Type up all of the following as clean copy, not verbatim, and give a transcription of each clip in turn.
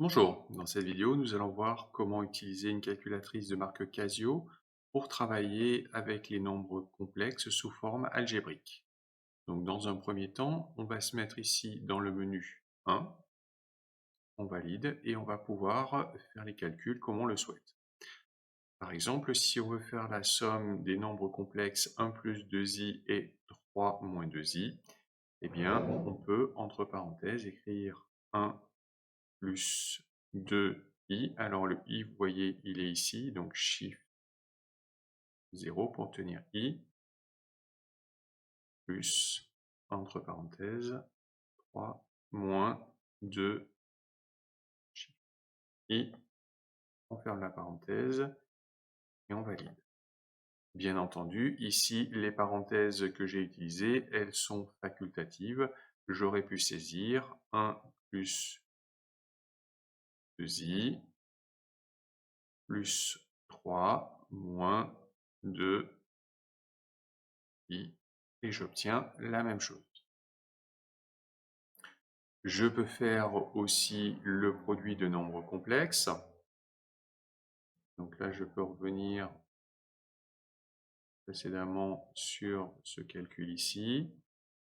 Bonjour, dans cette vidéo, nous allons voir comment utiliser une calculatrice de marque Casio pour travailler avec les nombres complexes sous forme algébrique. Donc, dans un premier temps, on va se mettre ici dans le menu 1, on valide et on va pouvoir faire les calculs comme on le souhaite. Par exemple, si on veut faire la somme des nombres complexes 1 plus 2i et 3 moins 2i, eh bien, on peut, entre parenthèses, écrire 1 plus 2i. Alors le i, vous voyez, il est ici, donc Shift 0 pour obtenir i, plus, entre parenthèses, 3 moins 2 Shift i, on ferme la parenthèse et on valide. Bien entendu, ici, les parenthèses que j'ai utilisées, elles sont facultatives. J'aurais pu saisir 1 plus 2i plus 3 moins 2i et j'obtiens la même chose. Je peux faire aussi le produit de nombres complexes. Donc là, je peux revenir précédemment sur ce calcul ici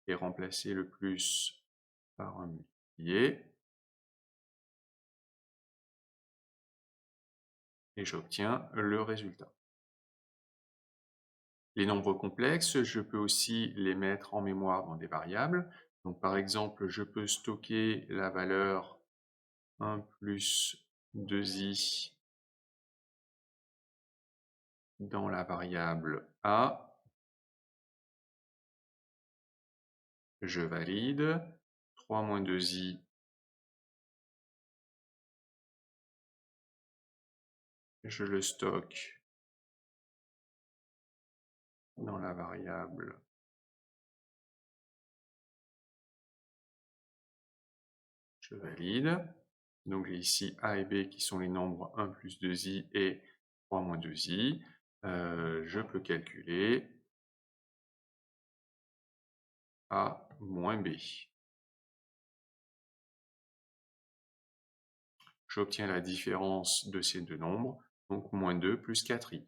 et remplacer le plus par un multiplié. Et j'obtiens le résultat. Les nombres complexes, je peux aussi les mettre en mémoire dans des variables. Donc par exemple, je peux stocker la valeur 1 plus 2i dans la variable a. Je valide. 3 moins 2i, je le stocke dans la variable. Je valide. Donc j'ai ici a et b qui sont les nombres 1 plus 2i et 3 moins 2i. Je peux calculer a moins b. J'obtiens la différence de ces deux nombres, donc moins 2 plus 4i.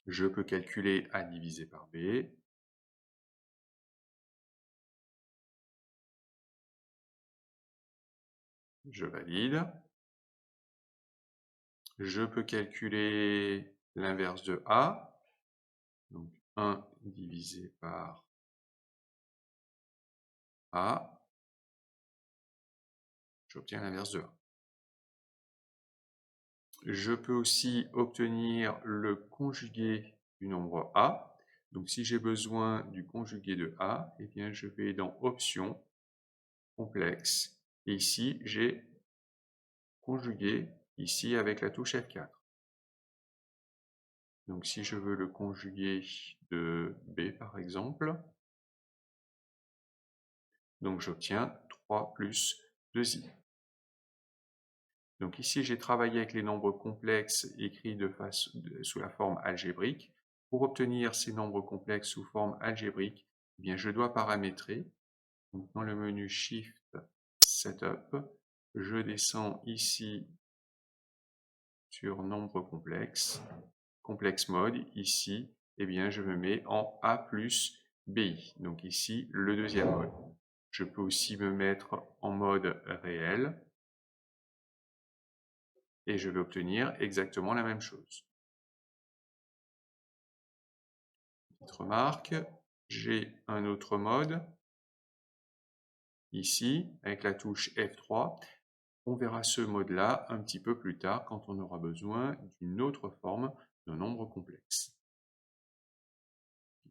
Je peux calculer a divisé par b. Je valide. Je peux calculer l'inverse de a, donc 1 divisé par a. J'obtiens l'inverse de a. Je peux aussi obtenir le conjugué du nombre a. Donc si j'ai besoin du conjugué de a, eh bien je vais dans Options, Complexe, et ici j'ai conjugué, ici avec la touche F4. Donc si je veux le conjugué de b par exemple, donc j'obtiens 3 plus 2i. Donc ici, j'ai travaillé avec les nombres complexes écrits sous la forme algébrique. Pour obtenir ces nombres complexes sous forme algébrique, eh bien, je dois paramétrer. Donc, dans le menu Shift Setup, je descends ici sur Nombres complexes, Complex Mode. Ici, eh bien, je me mets en A plus BI. Donc ici, le deuxième mode. Je peux aussi me mettre en mode réel. Et je vais obtenir exactement la même chose. Petite remarque, j'ai un autre mode, ici, avec la touche F3. On verra ce mode-là un petit peu plus tard, quand on aura besoin d'une autre forme de nombre complexe.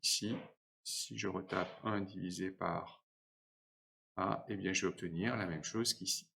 Ici, si je retape 1 divisé par A, eh bien, je vais obtenir la même chose qu'ici.